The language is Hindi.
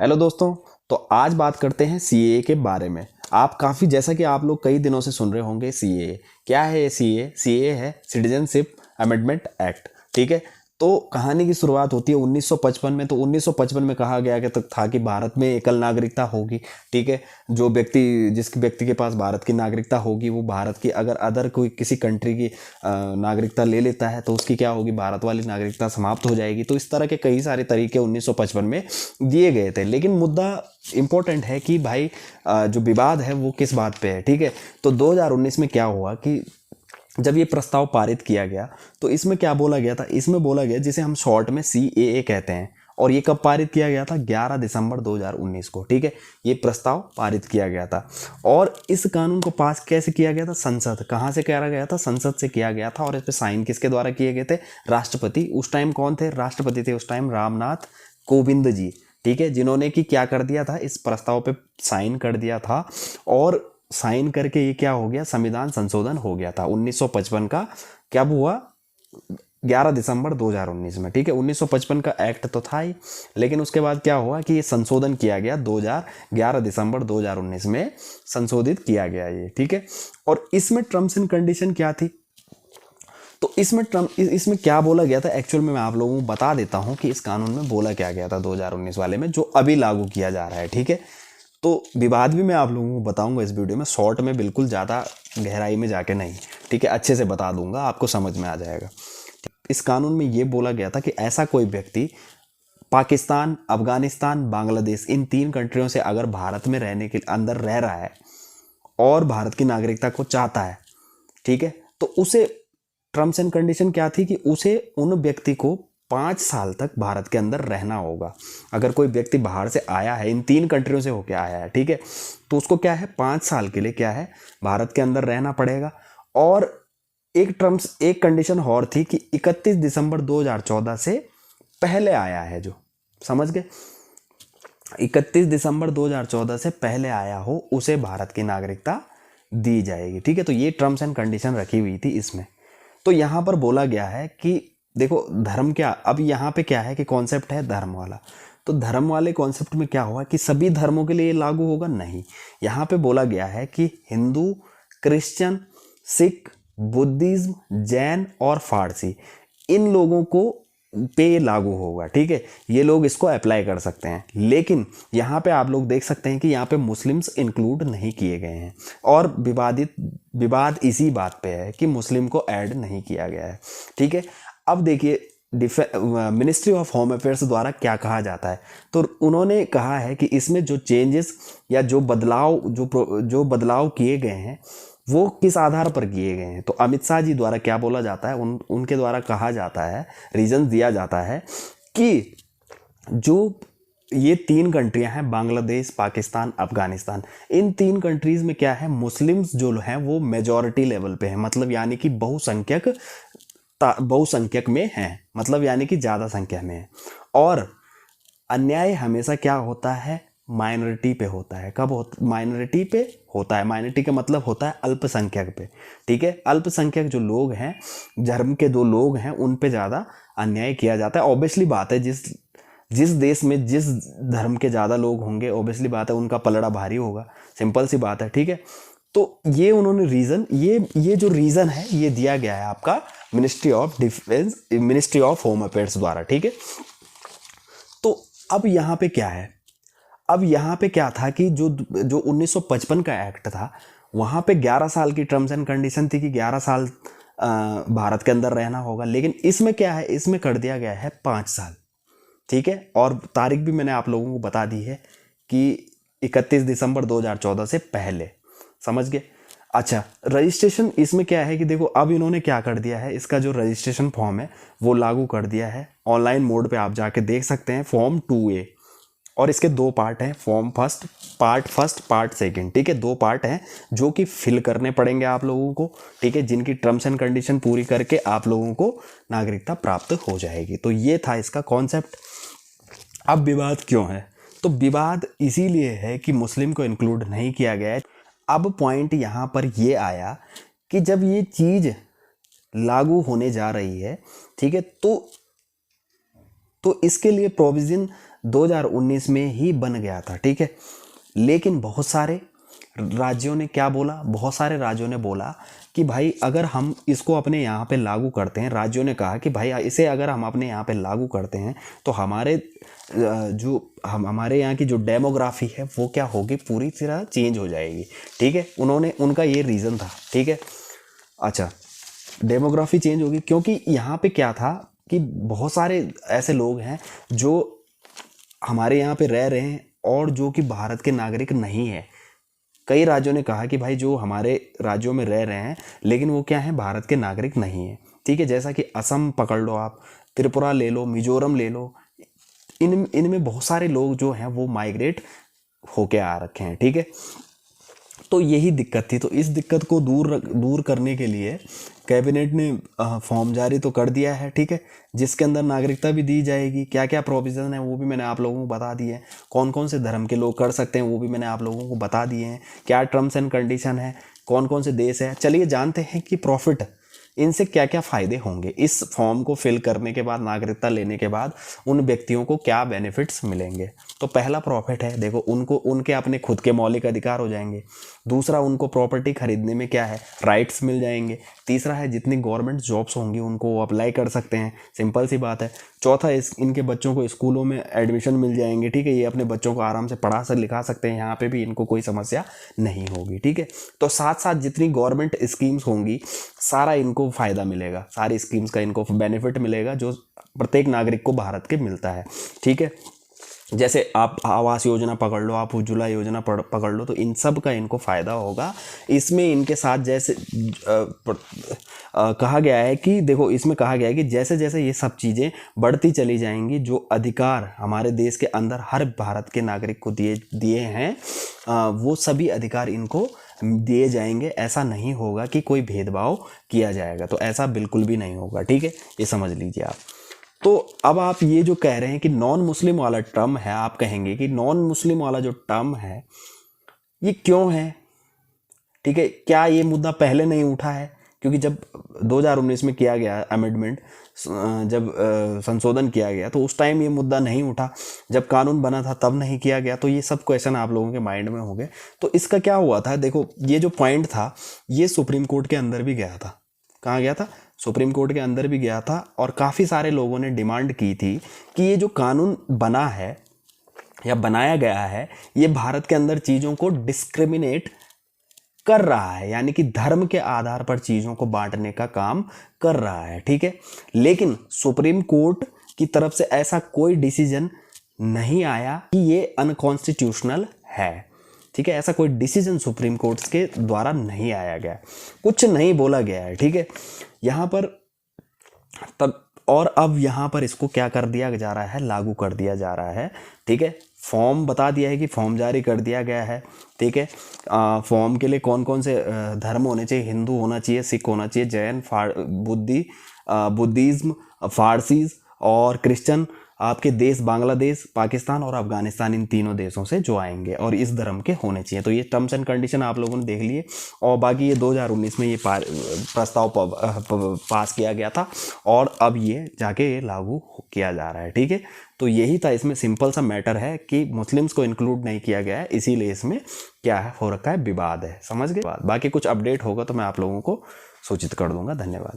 हेलो दोस्तों। तो आज बात करते हैं सीएए के बारे में। आप काफ़ी जैसा कि आप लोग कई दिनों से सुन रहे होंगे सीएए। क्या है ये सीएए? सीएए है सिटीजनशिप अमेंडमेंट एक्ट। ठीक है। तो कहानी की शुरुआत होती है 1955 में। तो 1955 में कहा गया कि तक था कि भारत में एकल नागरिकता होगी। ठीक है। जो जिस व्यक्ति के पास भारत की नागरिकता होगी वो भारत की अगर अदर कोई किसी कंट्री की नागरिकता ले लेता है तो उसकी क्या होगी, भारत वाली नागरिकता समाप्त हो जाएगी। तो इस तरह के कई सारे तरीके 1955 में दिए गए थे। लेकिन मुद्दा इंपॉर्टेंट है कि भाई जो विवाद है वो किस बात पे है। ठीक है। तो 2019 में क्या हुआ कि जब ये प्रस्ताव पारित किया गया तो इसमें क्या बोला गया था, इसमें बोला गया जिसे हम शॉर्ट में सीएए कहते हैं। और ये कब पारित किया गया था? 11 दिसंबर 2019 को। ठीक है। ये प्रस्ताव पारित किया गया था। और इस कानून को पास कैसे किया गया था? संसद। कहाँ से किया गया था? संसद से किया गया था। और इस पे साइन किसके द्वारा किए गए थे? राष्ट्रपति। उस टाइम कौन थे राष्ट्रपति? थे उस टाइम रामनाथ कोविंद जी। ठीक है। जिन्होंने कि क्या कर दिया था, इस प्रस्ताव पे साइन कर दिया था। और साइन करके ये क्या हो गया, संविधान संशोधन हो गया था 1955 का। कब हुआ? 11 दिसंबर 2019 में। ठीक है। 1955 का एक्ट तो था ही, लेकिन उसके बाद क्या हुआ कि ये संशोधन किया गया 11 दिसंबर 2019 में संशोधित किया गया ये। ठीक है। और इसमें टर्म्स एंड कंडीशन क्या थी? तो इसमें क्या बोला गया था एक्चुअल में मैं आप लोगों को बता देता हूं कि इस कानून में बोला क्या गया था 2019 वाले में, जो अभी लागू किया जा रहा है। ठीक है। तो विवाद भी मैं आप लोगों को बताऊंगा इस वीडियो में, शॉर्ट में, बिल्कुल ज़्यादा गहराई में जाके नहीं। ठीक है। अच्छे से बता दूंगा, आपको समझ में आ जाएगा। इस कानून में ये बोला गया था कि ऐसा कोई व्यक्ति पाकिस्तान, अफगानिस्तान, बांग्लादेश, इन 3 कंट्रियों से अगर भारत में रहने के अंदर रह रहा है और भारत की नागरिकता को चाहता है, ठीक है, तो उसे टर्म्स एंड कंडीशन क्या थी कि उसे उन व्यक्ति को 5 साल तक भारत के अंदर रहना होगा। अगर कोई व्यक्ति बाहर से आया है, इन 3 कंट्रियों से होकर आया है, ठीक है, तो उसको क्या है, 5 साल के लिए क्या है, भारत के अंदर रहना पड़ेगा। और एक कंडीशन और थी कि 31 दिसंबर 2014 से पहले आया है जो, समझ गए, 31 दिसंबर 2014 से पहले आया हो उसे भारत की नागरिकता दी जाएगी। ठीक है। तो ये टर्म्स एंड कंडीशन रखी हुई थी इसमें। तो यहां पर बोला गया है कि देखो धर्म क्या, अब यहां पे क्या है कि कॉन्सेप्ट है धर्म वाला। तो धर्म वाले कॉन्सेप्ट में क्या हुआ कि सभी धर्मों के लिए ये लागू होगा? नहीं। यहां पे बोला गया है कि हिंदू, क्रिश्चियन, सिख, बुद्धिज्म, जैन और फारसी, इन लोगों को पे लागू होगा। ठीक है। ये लोग इसको अप्लाई कर सकते हैं। लेकिन यहाँ पे आप लोग देख सकते हैं कि यहाँ पे मुस्लिम्स इंक्लूड नहीं किए गए हैं। और विवाद इसी बात पे है कि मुस्लिम को ऐड नहीं किया गया है। ठीक है। अब देखिए मिनिस्ट्री ऑफ होम अफेयर्स द्वारा क्या कहा जाता है। तो उन्होंने कहा है कि इसमें जो चेंजेस या जो बदलाव किए गए हैं वो किस आधार पर किए गए हैं। तो अमित शाह जी द्वारा क्या बोला जाता है, उनके द्वारा कहा जाता है, रीजन दिया जाता है कि जो ये 3 कंट्रियां हैं, बांग्लादेश, पाकिस्तान, अफगानिस्तान, इन 3 कंट्रीज में क्या है, मुस्लिम्स जो हैं वो मेजॉरिटी लेवल पे हैं। मतलब यानी कि बहुसंख्यक में हैं, मतलब यानी कि ज्यादा संख्या में है। और अन्याय हमेशा क्या होता है, माइनॉरिटी पे होता है। कब होता? माइनॉरिटी पे होता है। माइनॉरिटी का मतलब होता है अल्पसंख्यक पे। ठीक है। अल्पसंख्यक जो लोग हैं, धर्म के जो लोग हैं, उन पे ज्यादा अन्याय किया जाता है। ऑब्वियसली बात है, जिस देश में जिस धर्म के ज्यादा लोग होंगे, ऑब्वियसली बात है उनका पलड़ा भारी होगा। सिंपल सी बात है। ठीक है। तो ये उन्होंने रीजन, ये जो रीजन है ये दिया गया है आपका ministry of defence, ministry of home affairs द्वारा। ठीक है। तो अब यहाँ पे क्या है, अब यहाँ पे क्या था कि जो जो 1955 का एक्ट था, वहाँ पे 11 साल की टर्म्स एंड कंडीशन थी कि 11 साल भारत के अंदर रहना होगा। लेकिन इसमें क्या है, इसमें कर दिया गया है 5 साल। ठीक है। और तारीख भी मैंने आप लोगों को बता दी है कि 31 दिसंबर 2014 से पहले, समझ गए। अच्छा, रजिस्ट्रेशन इसमें क्या है कि देखो अब इन्होंने क्या कर दिया है, इसका जो रजिस्ट्रेशन फॉर्म है वो लागू कर दिया है। ऑनलाइन मोड पे आप जाके देख सकते हैं, फॉर्म 2A। और इसके 2 पार्ट हैं, पार्ट फर्स्ट, पार्ट सेकंड। ठीक है। 2 पार्ट हैं जो कि फिल करने पड़ेंगे आप लोगों को। ठीक है। जिनकी टर्म्स एंड कंडीशन पूरी करके आप लोगों को नागरिकता प्राप्त हो जाएगी। तो ये था इसका कॉन्सेप्ट। अब विवाद क्यों है? तो विवाद इसीलिए है कि मुस्लिम को इंक्लूड नहीं किया गया है। अब पॉइंट यहां पर ये आया कि जब ये चीज लागू होने जा रही है, ठीक है, तो इसके लिए प्रोविजन 2019 में ही बन गया था, ठीक है। लेकिन बहुत सारे राज्यों ने क्या बोला, बहुत सारे राज्यों ने बोला कि भाई अगर हम इसको अपने यहाँ पे लागू करते हैं, राज्यों ने कहा कि भाई इसे अगर हम अपने यहाँ पे लागू करते हैं तो हमारे यहाँ की जो डेमोग्राफी है वो क्या होगी, पूरी तरह चेंज हो जाएगी, ठीक है। उनका ये रीज़न था, ठीक है। अच्छा, डेमोग्राफी चेंज होगी क्योंकि यहाँ पे क्या था कि बहुत सारे ऐसे लोग हैं जो हमारे यहाँ पे रह रहे हैं और जो कि भारत के नागरिक नहीं है। कई राज्यों ने कहा कि भाई जो हमारे राज्यों में रह रहे हैं लेकिन वो क्या है, भारत के नागरिक नहीं है, ठीक है। जैसा कि असम पकड़ लो आप, त्रिपुरा ले लो, मिजोरम ले लो, इनमें बहुत सारे लोग जो हैं वो माइग्रेट होके आ रखे हैं, ठीक है। तो यही दिक्कत थी। तो इस दिक्कत को दूर करने के लिए कैबिनेट ने फॉर्म जारी तो कर दिया है, ठीक है, जिसके अंदर नागरिकता भी दी जाएगी। क्या क्या प्रोविज़न है वो भी मैंने आप लोगों को बता दिए हैं। कौन कौन से धर्म के लोग कर सकते हैं वो भी मैंने आप लोगों को बता दिए हैं। क्या टर्म्स एंड कंडीशन है, कौन कौन से देश है। चलिए जानते हैं कि प्रॉफिट, इनसे क्या क्या फ़ायदे होंगे। इस फॉर्म को फिल करने के बाद, नागरिकता लेने के बाद उन व्यक्तियों को क्या बेनिफिट्स मिलेंगे। तो पहला प्रॉफिट है, देखो, उनके अपने खुद के मौलिक अधिकार हो जाएंगे। दूसरा, उनको प्रॉपर्टी खरीदने में क्या है, राइट्स मिल जाएंगे। तीसरा है, जितनी गवर्नमेंट जॉब्स होंगी उनको वो अप्लाई कर सकते हैं, सिंपल सी बात है। चौथा, इनके बच्चों को स्कूलों में एडमिशन मिल जाएंगे, ठीक है। ये अपने बच्चों को आराम से पढ़ा कर लिखा सकते हैं, यहाँ पे भी इनको कोई समस्या नहीं होगी, ठीक है। तो साथ साथ जितनी गवर्नमेंट स्कीम्स होंगी सारा इनको फ़ायदा मिलेगा, सारी स्कीम्स का इनको बेनिफिट मिलेगा जो प्रत्येक नागरिक को भारत के मिलता है, ठीक है। जैसे आप आवास योजना पकड़ लो, आप उज्ज्वला योजना पकड़ लो, तो इन सब का इनको फ़ायदा होगा। इसमें इनके साथ जैसे कहा गया है कि देखो, इसमें कहा गया है कि जैसे जैसे ये सब चीज़ें बढ़ती चली जाएंगी, जो अधिकार हमारे देश के अंदर हर भारत के नागरिक को दिए हैं, वो सभी अधिकार इनको दिए जाएंगे। ऐसा नहीं होगा कि कोई भेदभाव किया जाएगा, तो ऐसा बिल्कुल भी नहीं होगा, ठीक है। ये समझ लीजिए आप। तो अब आप ये जो कह रहे हैं कि नॉन मुस्लिम वाला टर्म है, आप कहेंगे कि नॉन मुस्लिम वाला जो टर्म है ये क्यों है, ठीक है। क्या ये मुद्दा पहले नहीं उठा है? क्योंकि जब 2019 में किया गया अमेंडमेंट, जब संशोधन किया गया, तो उस टाइम ये मुद्दा नहीं उठा। जब कानून बना था तब नहीं किया गया। तो ये सब क्वेश्चन आप लोगों के माइंड में हो गए। तो इसका क्या हुआ था, देखो, ये जो पॉइंट था ये सुप्रीम कोर्ट के अंदर भी गया था। कहाँ गया था? सुप्रीम कोर्ट के अंदर भी गया था। और काफ़ी सारे लोगों ने डिमांड की थी कि ये जो कानून बना है या बनाया गया है, ये भारत के अंदर चीज़ों को डिस्क्रिमिनेट कर रहा है, यानी कि धर्म के आधार पर चीज़ों को बांटने का काम कर रहा है, ठीक है। लेकिन सुप्रीम कोर्ट की तरफ से ऐसा कोई डिसीजन नहीं आया कि ये अनकॉन्स्टिट्यूशनल है, ठीक है। ऐसा कोई डिसीजन सुप्रीम कोर्ट के द्वारा नहीं आया गया, कुछ नहीं बोला गया है, ठीक है। यहाँ पर तब, और अब यहाँ पर इसको क्या कर दिया जा रहा है, लागू कर दिया जा रहा है, ठीक है। फॉर्म बता दिया है कि फॉर्म जारी कर दिया गया है, ठीक है। फॉर्म के लिए कौन कौन से धर्म होने चाहिए, हिंदू होना चाहिए, सिख होना चाहिए, जैन, बुद्धिज्म, फारसीज और क्रिश्चियन आपके देश बांग्लादेश, पाकिस्तान और अफगानिस्तान, इन तीनों देशों से जो आएंगे और इस धर्म के होने चाहिए। तो ये टर्म्स एंड कंडीशन आप लोगों ने देख लिए। और बाकी ये 2019 में ये प्रस्ताव पास किया गया था और अब ये जाके ये लागू किया जा रहा है, ठीक है। तो यही था, इसमें सिंपल सा मैटर है कि मुस्लिम्स को इंक्लूड नहीं किया गया है, इसीलिए इसमें क्या है, हो रखा है, विवाद है, समझ गए। बाकी कुछ अपडेट होगा तो मैं आप लोगों को सूचित कर दूंगा। धन्यवाद।